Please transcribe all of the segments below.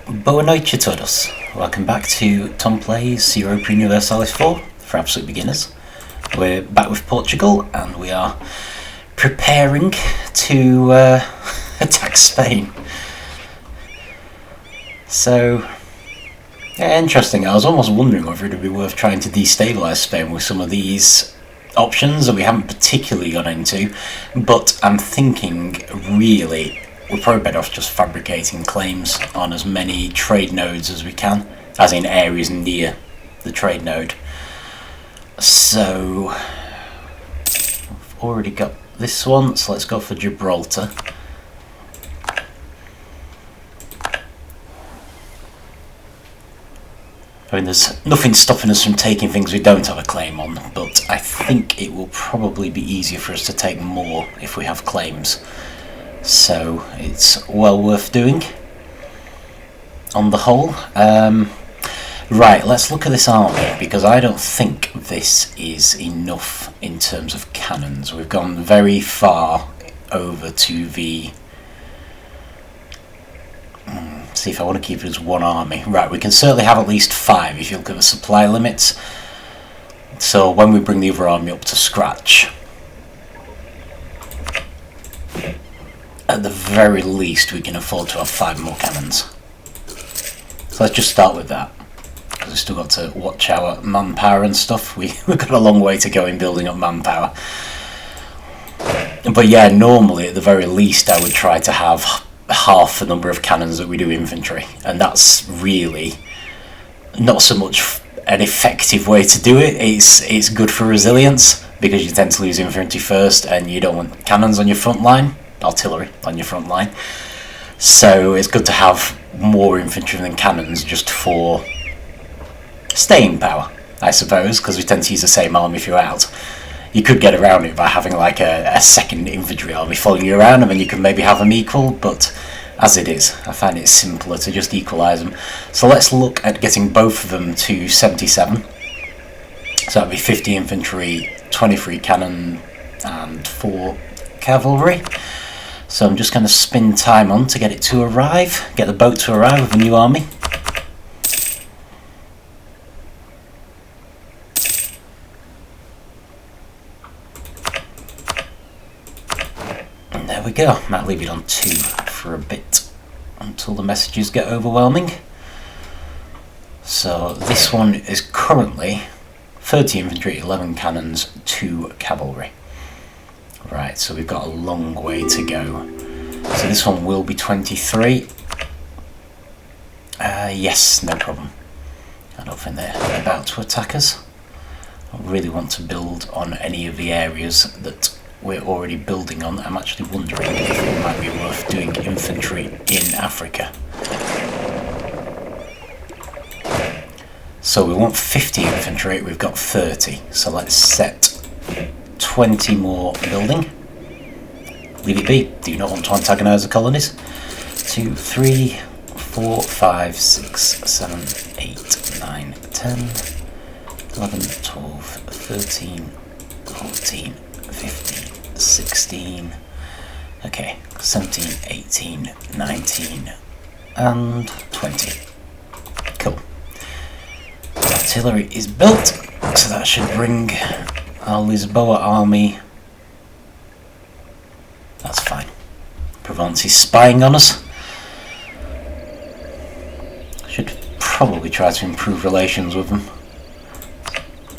Boa noite a todos. Welcome back to Tom Plays EUIV Universalis 4 for absolute beginners. We're back with Portugal and we are preparing to attack Spain. So, yeah, interesting. I was almost wondering whether it would be worth trying to destabilise Spain with some of these options that we haven't particularly gone into, but I'm thinking really we're probably better off just fabricating claims on as many trade nodes as we can, as in areas near the trade node. So we've already got this one, so let's go for Gibraltar. I mean, there's nothing stopping us from taking things we don't have a claim on, but I think it will probably be easier for us to take more if we have claims. So it's well worth doing on the whole. Right, let's look at this army, because I don't think this is enough in terms of cannons. We've gone very far over to the... see if I want to keep it as one army. Right, we can certainly have at least 5 if you look at the supply limits. So when we bring the other army up to scratch, at the very least we can afford to have 5 more cannons. So let's just start with that, because we've still got to watch our manpower and stuff. We've got a long way to go in building up manpower. But yeah, normally at the very least I would try to have half the number of cannons that we do infantry, and that's really not so much an effective way to do it. It's good for resilience, because you tend to lose infantry first and you don't want cannons on your front line, artillery on your front line. So it's good to have more infantry than cannons just for staying power, I suppose, because we tend to use the same army throughout. You could get around it by having like a second infantry army following you around, and then you can maybe have them equal, but as it is, I find it simpler to just equalise them. So let's look at getting both of them to 77. So that'd be 50 infantry, 23 cannon, and 4 cavalry. So I'm just going to spin time on to get it to arrive, get the boat to arrive with a new army. And there we go. Might leave it on 2 for a bit until the messages get overwhelming. So this one is currently 30 infantry, 11 cannons, 2 cavalry. Right, so we've got a long way to go. So this one will be 23. Yes, no problem. I don't think they're about to attack us. I really want to build on any of the areas that we're already building on. I'm actually wondering if it might be worth doing infantry in Africa. So we want 50 infantry, we've got 30. So let's set 20 more building. Leave it be. Do you not want to antagonise the colonies? 2, 3, 4, 5, 6, 7, 8, 9, 10, 11, 12, 13, 14, 15, 16, okay, 17, 18, 19, and 20. Cool. Artillery is built, so that should bring our Lisboa army. That's fine. Provence is spying on us. Should probably try to improve relations with them.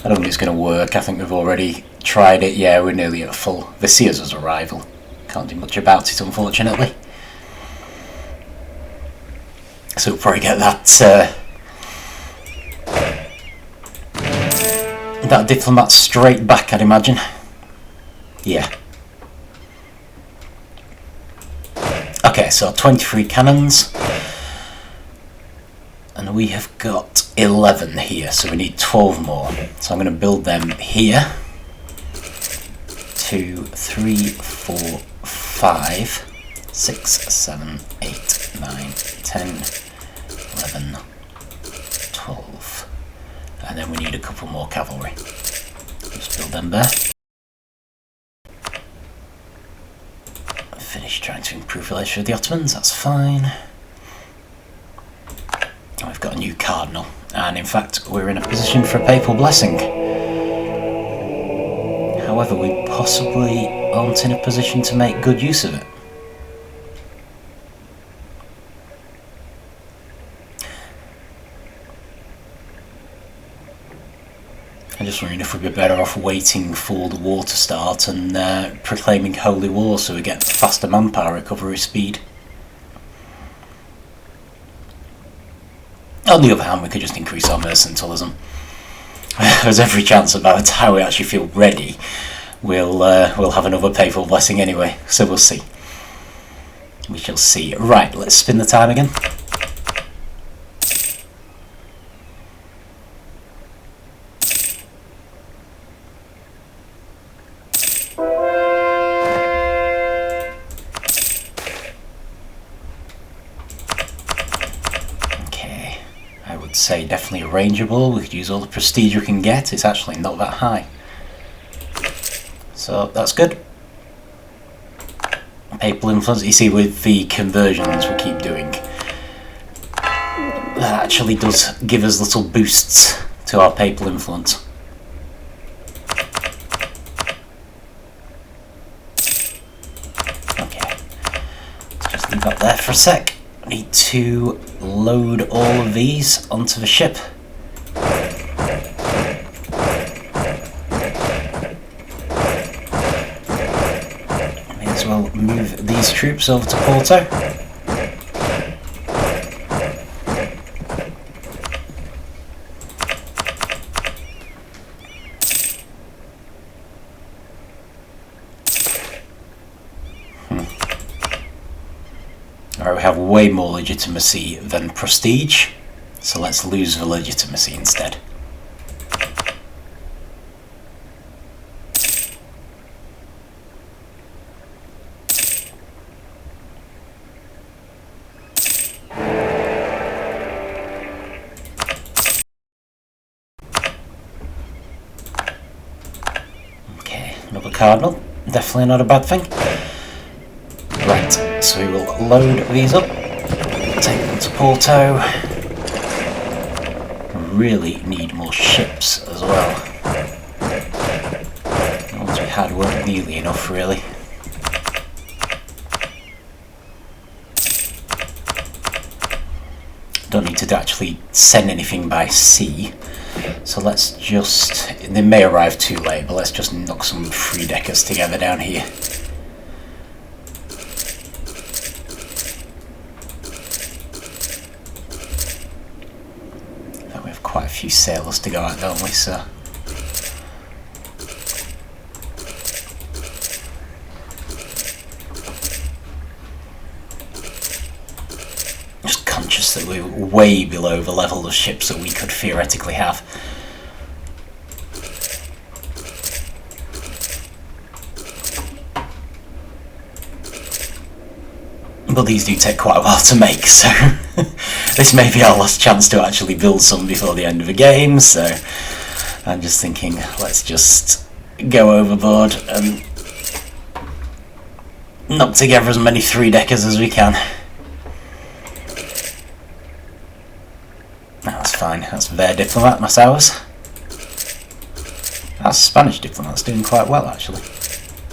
I don't think it's going to work. I think we've already tried it. Yeah, we're nearly at full. Vicia's arrival. Can't do much about it, unfortunately. So we'll probably get that that diplomat straight back, I'd imagine. Yeah. Okay, so 23 cannons. And we have got 11 here, so we need 12 more. So I'm going to build them here. 2, 3, 4, 5, 6, 7, 8, 9, 10, 11, 12. And then we need a couple more cavalry. Just build them there. Finish trying to improve relations with the Ottomans, that's fine. We've got a new cardinal, and in fact we're in a position for a papal blessing. However, we possibly aren't in a position to make good use of it. I'm just wondering if we'd be better off waiting for the war to start and proclaiming holy war so we get faster manpower recovery speed. On the other hand, we could just increase our mercantilism. There's every chance that by the time we actually feel ready, we'll have another papal blessing anyway, so we'll see. We shall see. Right, let's spin the time again. Say definitely arrangeable. We could use all the prestige we can get. It's actually not that high, so that's good. Papal influence, you see, with the conversions we keep doing, that actually does give us little boosts to our papal influence. Okay, let's just leave that there for a sec. Need to load all of these onto the ship. May as well move these troops over to Porto. Alright, we have way more legitimacy than prestige, so let's lose the legitimacy instead. Okay, another cardinal, definitely not a bad thing. Right, so we will load these up, take them to Porto. Really need more ships as well. The ones we had weren't nearly enough, really. Don't need to actually send anything by sea, so let's just, they may arrive too late, but let's just knock some 3-deckers together down here. Quite a few sailors to go out, don't we, so just conscious that we're way below the level of ships that we could theoretically have. But these do take quite a while to make, so this may be our last chance to actually build some before the end of the game, so I'm just thinking, let's just go overboard and knock together as many 3-deckers as we can. That's fine, that's their diplomat, not ours. Our Spanish diplomat's doing quite well, actually.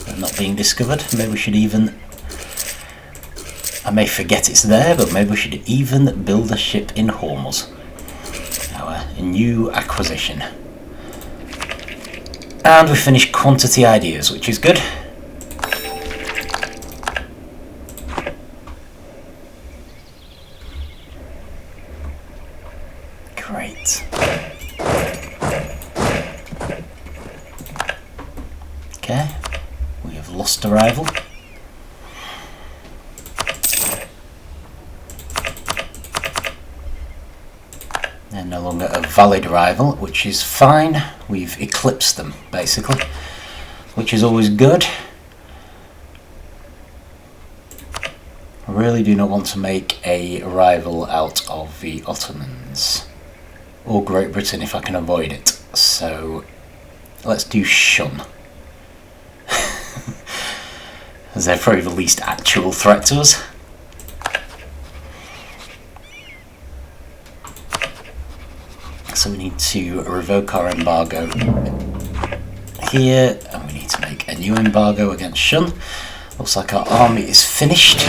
They're not being discovered. Maybe we should even, I may forget it's there, but maybe we should even build a ship in Hormuz. Our new acquisition. And we finished quantity ideas, which is good. Great. Okay, we have lost a rival. They're no longer a valid rival, which is fine. We've eclipsed them, basically, which is always good. I really do not want to make a rival out of the Ottomans, or Great Britain if I can avoid it. So let's do shun. As they're probably the least actual threat to us. So we need to revoke our embargo here, and we need to make a new embargo against Shun. Looks like our army is finished,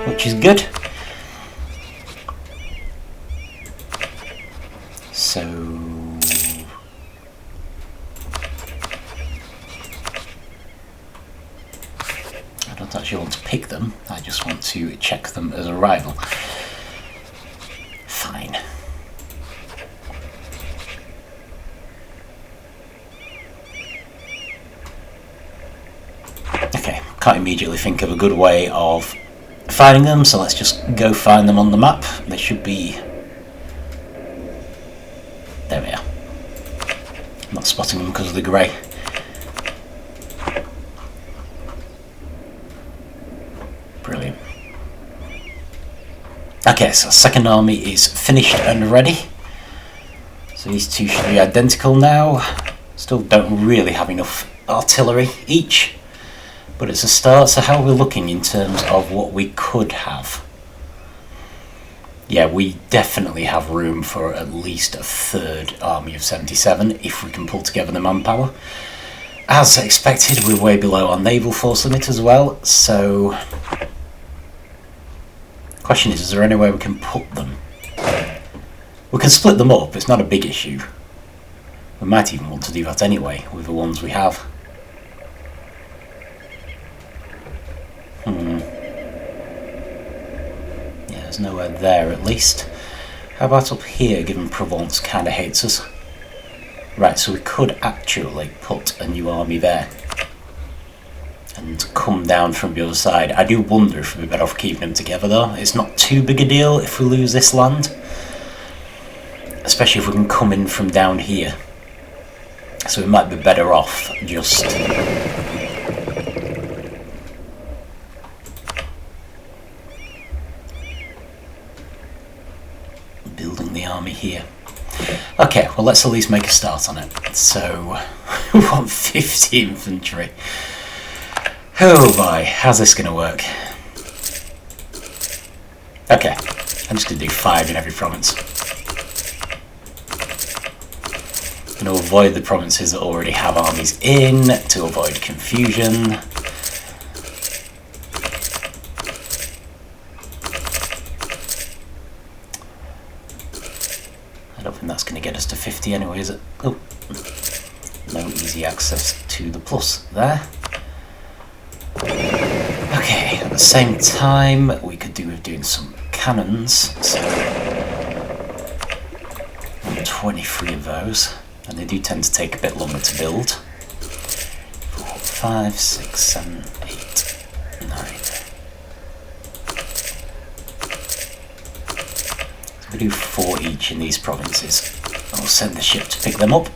which is good. So I don't actually want to pick them, I just want to check them as a rival. Fine. Okay, can't immediately think of a good way of finding them, so let's just go find them on the map. They should be... There we are. I'm not spotting them because of the grey. Brilliant. Okay, so second army is finished and ready. So these two should be identical now. Still don't really have enough artillery each, but it's a start. So how are we looking in terms of what we could have? Yeah, we definitely have room for at least a third army of 77 if we can pull together the manpower. As expected, we're way below our naval force limit as well, so... Question is there any way we can put them? We can split them up, it's not a big issue. We might even want to do that anyway, with the ones we have. Yeah, there's nowhere there at least. How about up here, given Provence kind of hates us? Right, so we could actually put a new army there and come down from the other side. I do wonder if we'd be better off keeping them together though. It's not too big a deal if we lose this land, especially if we can come in from down here. So we might be better off just building the army here. Okay, well let's at least make a start on it. So, we want 50 infantry. Oh boy, how's this going to work? Okay, I'm just going to do 5 in every province. I'm going to avoid the provinces that already have armies in, to avoid confusion. I don't think that's going to get us to 50 anyway, is it? Oh, no easy access to the plus there. Okay, at the same time, we could do with doing some cannons, so 23 of those, and they do tend to take a bit longer to build. 4, 5, 6, 7, 8, 9. So we do 4 each in these provinces. I'll send the ship to pick them up.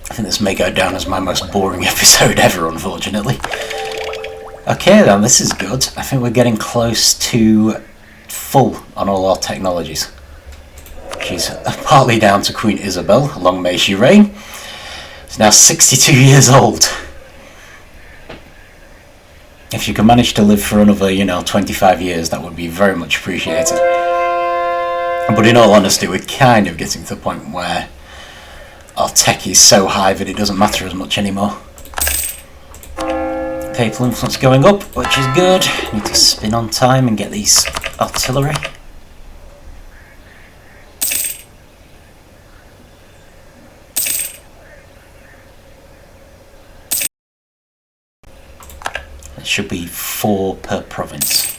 I think this may go down as my most boring episode ever, unfortunately. Okay then, this is good. I think we're getting close to full on all our technologies. She's partly down to Queen Isabel, long may she reign. She's now 62 years old. If she can manage to live for another, 25 years, that would be very much appreciated. But in all honesty, we're kind of getting to the point where our tech is so high that it doesn't matter as much anymore. Papal influence going up, which is good. Need to spin on time and get these artillery. There should be 4 per province.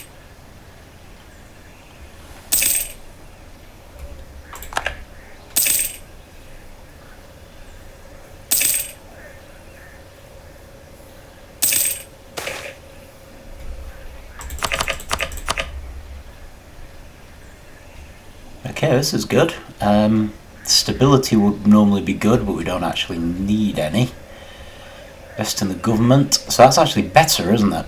Okay, this is good. Stability would normally be good, but we don't actually need any. Best in the government. So that's actually better, isn't it?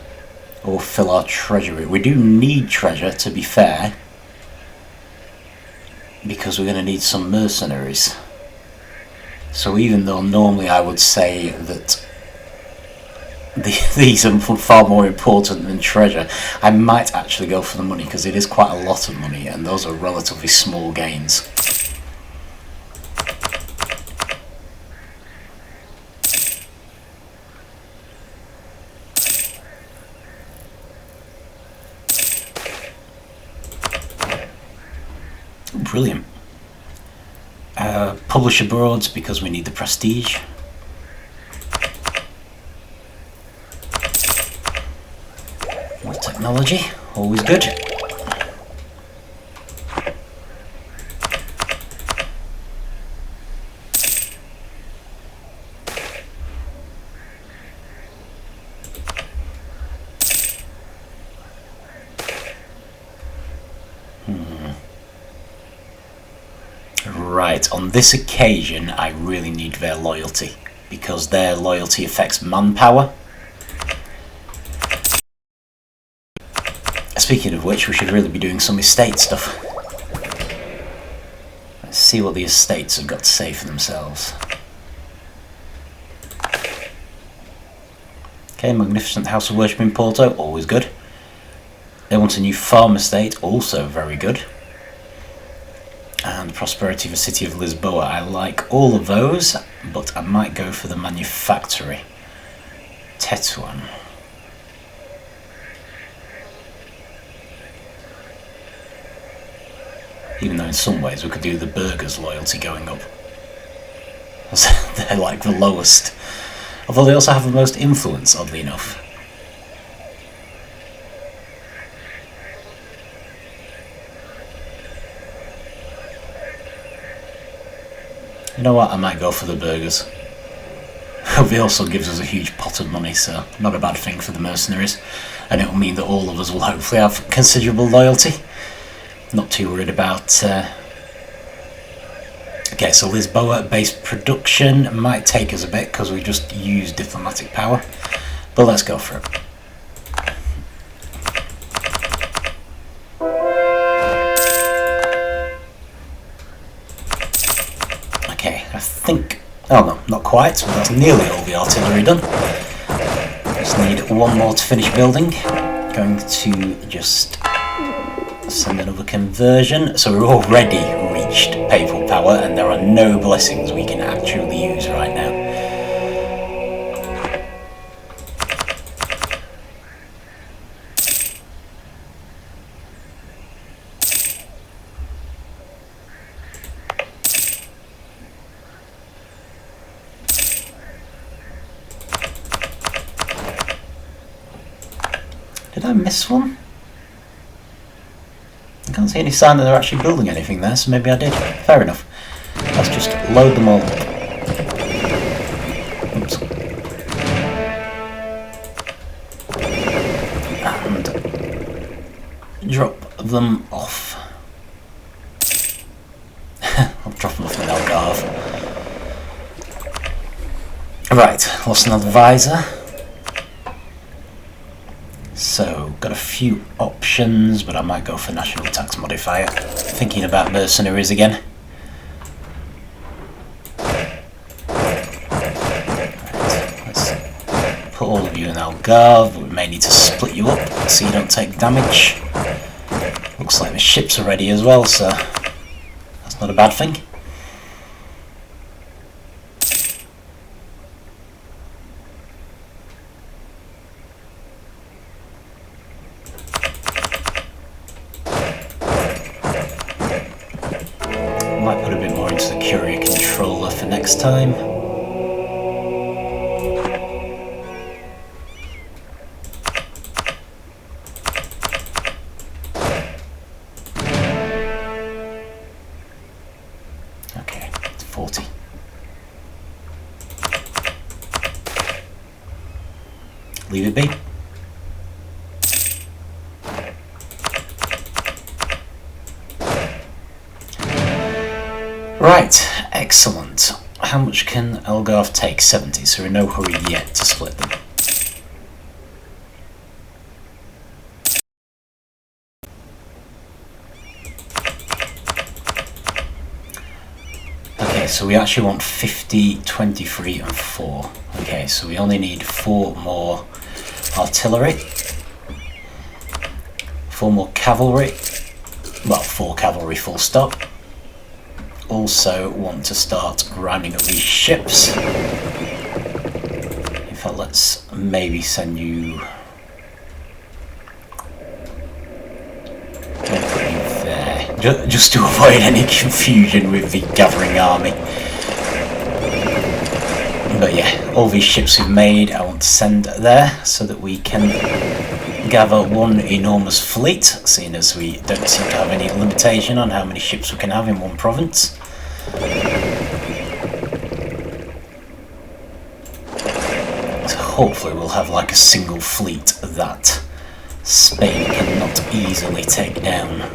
Or fill our treasury. We do need treasure, to be fair, because we're going to need some mercenaries. So even though normally I would say that these are far more important than treasure. I might actually go for the money because it is quite a lot of money and those are relatively small gains. Brilliant. Publish abroad because we need the prestige. More technology, always good. Right, on this occasion I really need their loyalty because their loyalty affects manpower. Speaking of which, we should really be doing some estate stuff. Let's see what the estates have got to say for themselves. Okay, magnificent house of worship in Porto, always good. They want a new farm estate, also very good. And prosperity of the city of Lisboa, I like all of those, but I might go for the manufactory. Tetuan. Even though in some ways we could do the burgers' loyalty going up. They're like the lowest. Although they also have the most influence, oddly enough. You know what, I might go for the burgers. It also gives us a huge pot of money, so not a bad thing for the mercenaries. And it will mean that all of us will hopefully have considerable loyalty. Not too worried about... Okay, so Lisboa-based production might take us a bit because we just used diplomatic power. But let's go for it. Okay, I think... Oh no, not quite, but that's nearly all the artillery done. Just need one more to finish building. Going to just send another conversion. So we've already reached papal power and there are no blessings we can actually use right now. Did I miss one? I can't see any sign that they're actually building anything there, so maybe I did. Fair enough. Let's just load them all. Oops. And drop them off. I'll drop them off in Algarve. Right, lost an advisor. So, got a few options, but I might go for national tax modifier. Thinking about mercenaries again. Right, let's put all of you in Algarve, but we may need to split you up so you don't take damage. Looks like the ships are ready as well, so that's not a bad thing. Might put a bit more into the courier controller for next time. Okay, it's 40. Leave it be. Right, excellent. How much can Algarve take? 70, so we're in no hurry yet to split them. so we actually want 50, 23 and 4. Okay, so we only need 4 more artillery, 4 more cavalry, well, 4 cavalry full stop. Also want to start grinding up these ships. In fact, let's maybe send you... there, just to avoid any confusion with the gathering army. But yeah, all these ships we've made I want to send there so that we can gather one enormous fleet, seeing as we don't seem to have any limitation on how many ships we can have in one province. So hopefully we'll have like a single fleet that Spain cannot easily take down.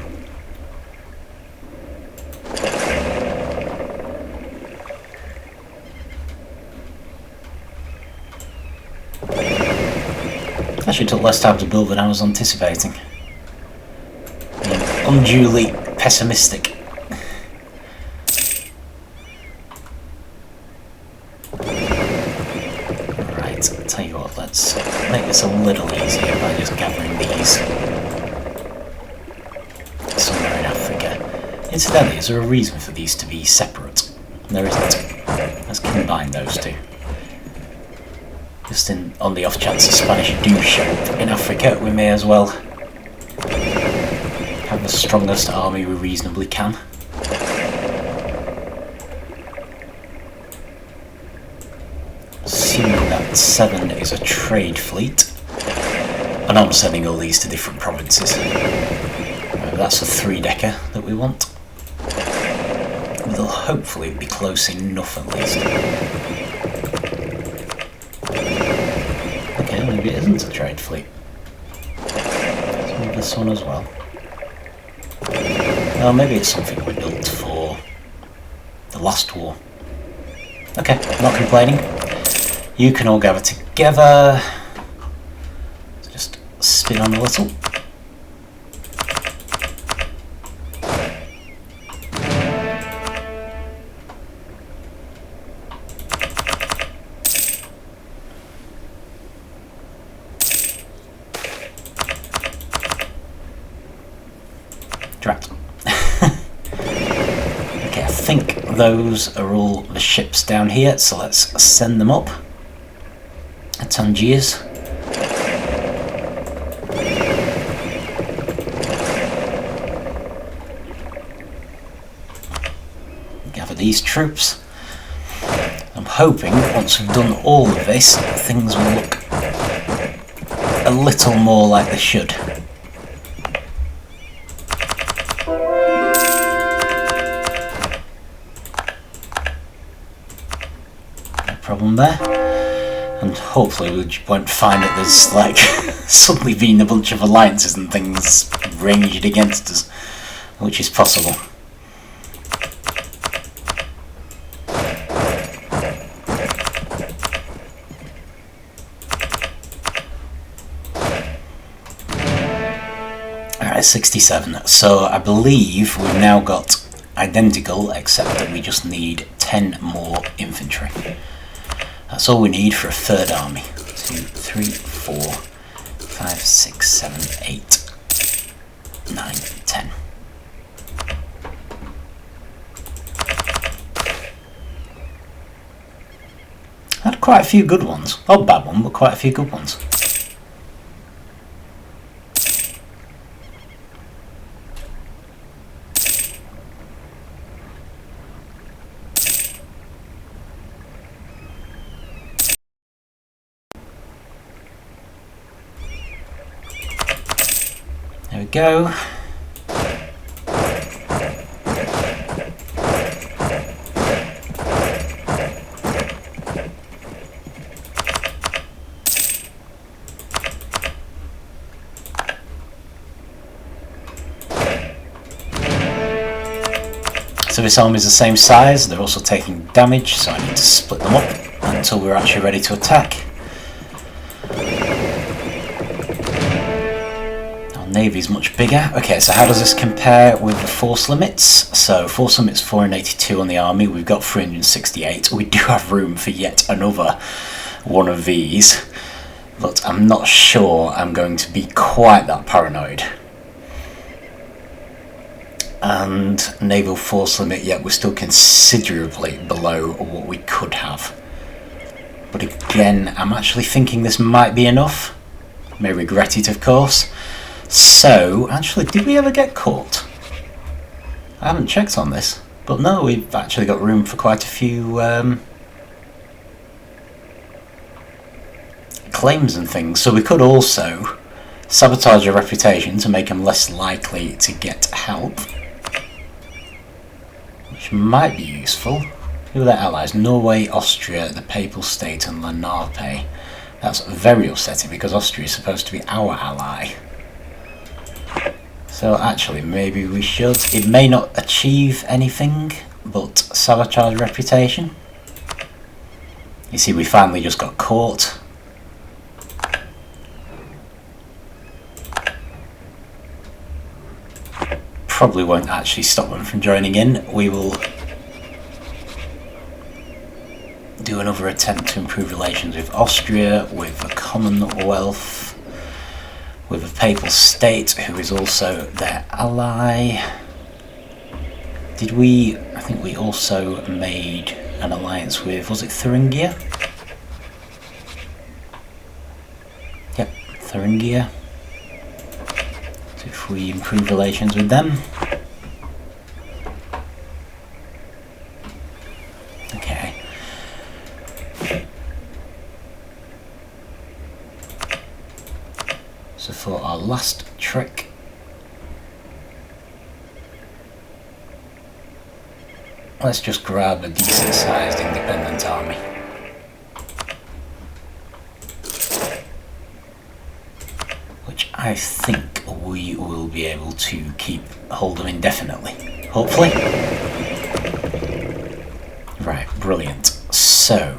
Actually took less time to build than I was anticipating. Being unduly pessimistic. Right, I'll tell you what, let's make this a little easier by just gathering these somewhere in Africa. Incidentally, is there a reason for these to be separate? There isn't. Let's combine those two. Just on the off chance the Spanish do show up in Africa, we may as well have the strongest army we reasonably can. Assuming that 7 is a trade fleet, and I'm sending all these to different provinces. That's a 3-decker that we want. They'll hopefully be close enough at least. Maybe it isn't a trade fleet. Let's move this one as well. Oh, maybe it's something we built for the last war. Okay, not complaining. You can all gather together. Let's just spin on a little. Drat. Okay, I think those are all the ships down here, so let's send them up. Tangiers. Gather these troops. I'm hoping once we've done all of this, things will look a little more like they should. Problem there, and hopefully we won't find that there's like suddenly been a bunch of alliances and things ranged against us, which is possible. Alright, 67. So I believe we've now got identical, except that we just need 10 more infantry. That's all we need for a third army. 2, 3, 4, 5, 6, 7, 8, 9, 10. Had quite a few good ones. Not bad one, but quite a few good ones. There we go. So this army is the same size, they're also taking damage, so I need to split them up until we're actually ready to attack. navy is much bigger. Okay, so how does this compare with the force limits? So force limits 482 on the army. We've got 368. We do have room for yet another one of these, but I'm not sure I'm going to be quite that paranoid. And naval force limit, yet we're still considerably below what we could have. But again, I'm actually thinking this might be enough. May regret it, of course. So, actually, did we ever get caught? I haven't checked on this, but no, we've actually got room for quite a few claims and things. So we could also sabotage their reputation to make them less likely to get help, which might be useful. Who are their allies? Norway, Austria, the Papal State and Lenape. That's very upsetting because Austria is supposed to be our ally. So actually, maybe we should. It may not achieve anything, but sabotage reputation. You see, we finally just got caught. Probably won't actually stop them from joining in. We will do another attempt to improve relations with Austria, with the Commonwealth, with the Papal State, who is also their ally. Did we... I think we also made an alliance with... was it Thuringia? Yep, Thuringia. So if we improve relations with them... Okay. So for our last trick, let's just grab a decent sized independent army. Which I think we will be able to keep hold of indefinitely, hopefully. Right, brilliant. So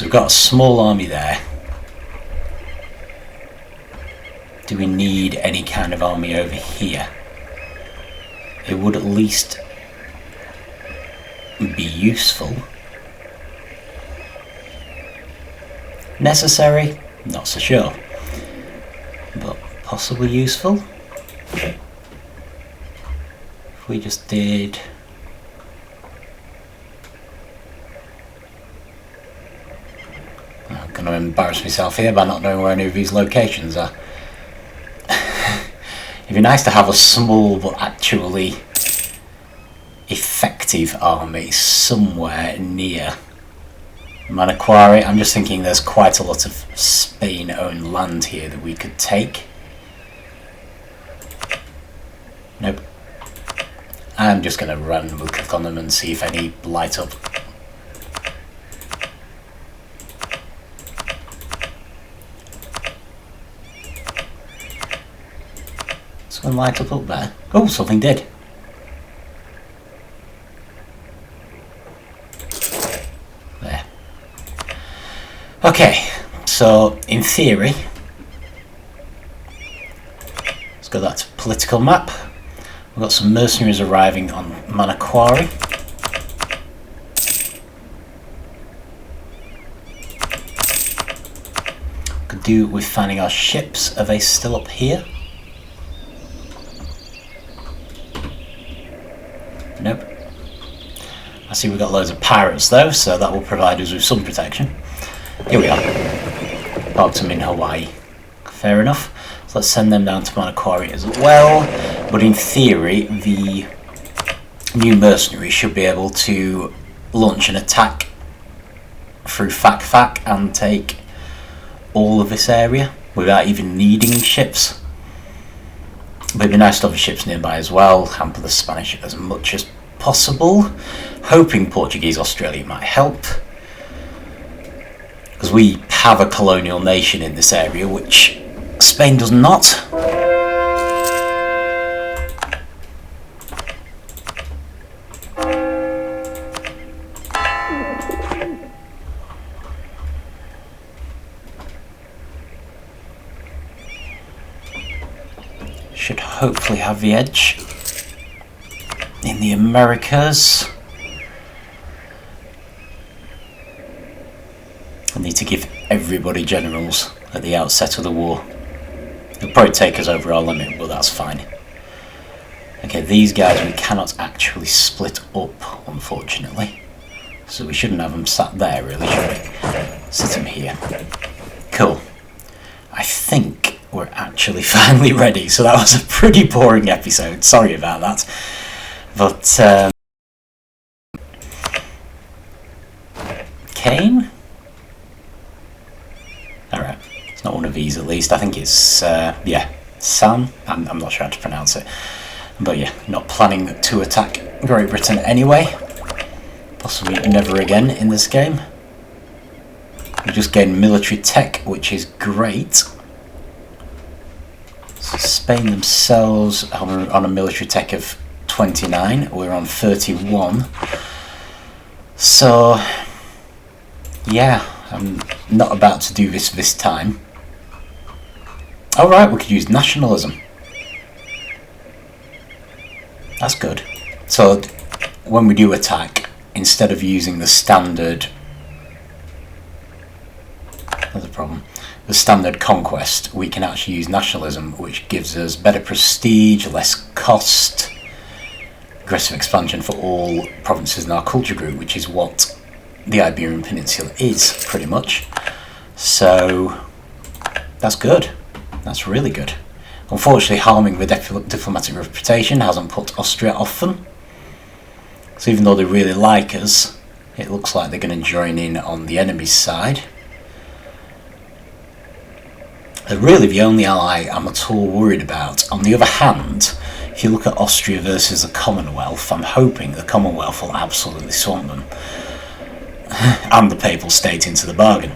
we've got a small army there. Do we need any kind of army over here? It would at least be useful. Necessary? Not so sure. But possibly useful. If we just did... I'm going to embarrass myself here by not knowing where any of these locations are. It'd be nice to have a small but actually effective army somewhere near Manokwari. I'm just thinking there's quite a lot of Spain-owned land here that we could take. Nope. I'm just going to randomly click on them and see if any light up. Something light up there. Oh, something did. There. Okay, so in theory, let's go back to political map. We've got some mercenaries arriving on Manokwari. Could do with finding our ships. Are they still up here? Nope. I see we've got loads of pirates though, so that will provide us with some protection. Here we are. Parked them in Hawaii. Fair enough. So let's send them down to Manokwari as well. But in theory, the new mercenaries should be able to launch an attack through Fak and take all of this area without even needing ships. But it'd be nice to have ships nearby as well, hamper the Spanish as much as possible, hoping Portuguese Australia might help, because we have a colonial nation in this area, which Spain does not. hopefully have the edge in the Americas. I need to give everybody generals at the outset of the war. It'll probably take us over our limit, but that's fine. Okay, these guys we cannot actually split up, unfortunately. So we shouldn't have them sat there, really, should we? Sit them here. Cool. I think we're actually finally ready. So that was a pretty boring episode. Sorry about that. But, Kane? Alright. It's not one of these, at least. I think it's, yeah, Sam. I'm not sure how to pronounce it. But yeah, not planning to attack Great Britain anyway. Possibly never again in this game. We just gained military tech, which is great. So Spain themselves on a military tech of 29. We're on 31. So, yeah, I'm not about to do this time. Alright, we could use nationalism. That's good. So, when we do attack, instead of using the standard... There's a problem. The standard conquest, we can actually use nationalism, which gives us better prestige, less cost, aggressive expansion for all provinces in our culture group, which is what the Iberian Peninsula is, pretty much. So, that's good. That's really good. Unfortunately, harming the diplomatic reputation hasn't put Austria off them. So even though they really like us, it looks like they're going to join in on the enemy's side. They're really the only ally I'm at all worried about. On the other hand, if you look at Austria versus the Commonwealth, I'm hoping the Commonwealth will absolutely swamp them. And the Papal State into the bargain.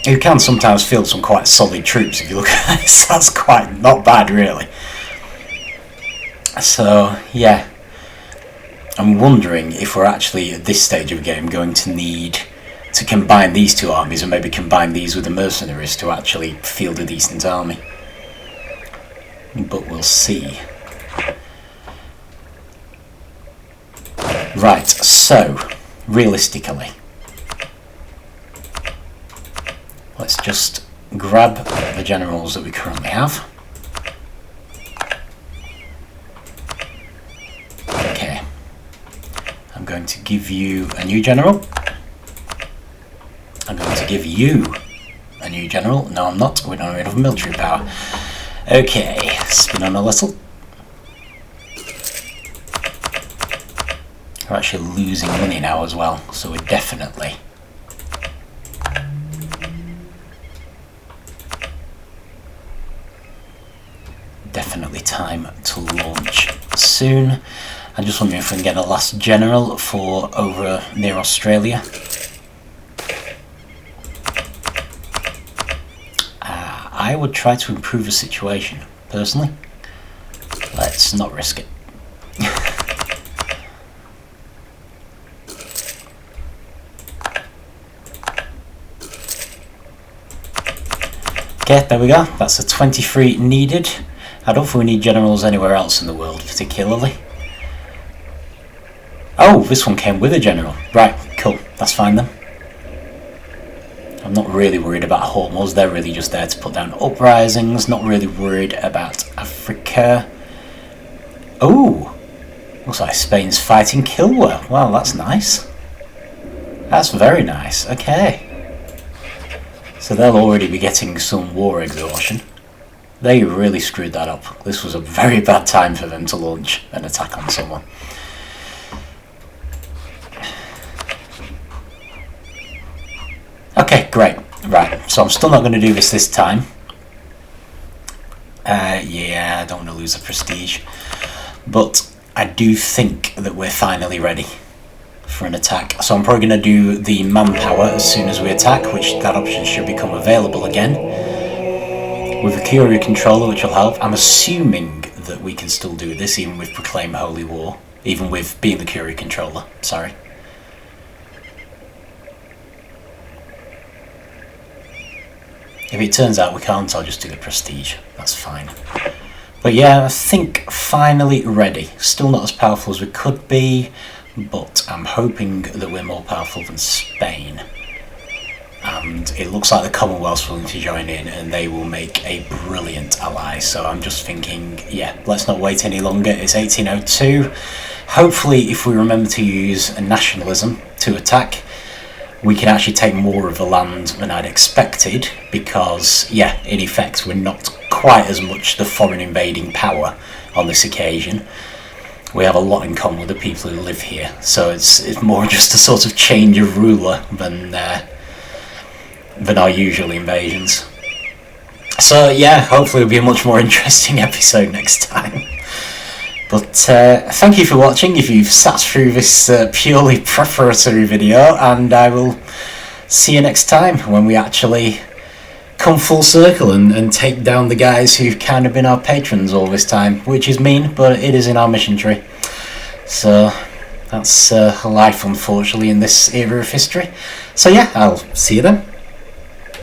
You can sometimes field some quite solid troops if you look at this. That's quite not bad, really. So, yeah. I'm wondering if we're actually, at this stage of the game, going to need to combine these two armies and maybe combine these with the mercenaries to actually field a decent army. But we'll see. Right, so, realistically, let's just grab the generals that we currently have. Okay. I'm going to give you a new general. I'm going to give you a new general. No, I'm not. We don't have enough military power. Okay, spin on a little. We're actually losing money now as well, so we're definitely time to launch soon. I'm just wondering if we can get a last general for over near Australia. I would try to improve the situation, personally. Let's not risk it. Okay, there we go. That's a 23 needed. I don't think we need generals anywhere else in the world, particularly. Oh, this one came with a general. Right, cool. That's fine then. I'm not really worried about Hormuz. They're really just there to put down uprisings. Not really worried about Africa. Oh, looks like Spain's fighting Kilwa. Well, that's nice. That's very nice. Okay. So they'll already be getting some war exhaustion. They really screwed that up. This was a very bad time for them to launch an attack on someone. Okay, great. Right, so I'm still not going to do this time. Yeah, I don't want to lose the prestige. But I do think that we're finally ready for an attack. So I'm probably going to do the manpower as soon as we attack, which that option should become available again. With the Curie controller, which will help. I'm assuming that we can still do this even with Proclaim Holy War. Even with being the Curie controller, sorry. If it turns out we can't, I'll just do the prestige. That's fine. But yeah, I think finally ready. Still not as powerful as we could be, but I'm hoping that we're more powerful than Spain. And it looks like the Commonwealth's willing to join in, and they will make a brilliant ally. So I'm just thinking, yeah, let's not wait any longer. It's 1802. Hopefully, if we remember to use nationalism to attack, we can actually take more of the land than I'd expected, because, yeah, in effect, we're not quite as much the foreign invading power on this occasion. We have a lot in common with the people who live here, so it's more just a sort of change of ruler than our usual invasions. So yeah, hopefully it'll be a much more interesting episode next time. But thank you for watching if you've sat through this purely preparatory video, and I will see you next time when we actually come full circle and take down the guys who've kind of been our patrons all this time, which is mean, but it is in our mission tree. So that's life, unfortunately, in this era of history. So yeah, I'll see you then.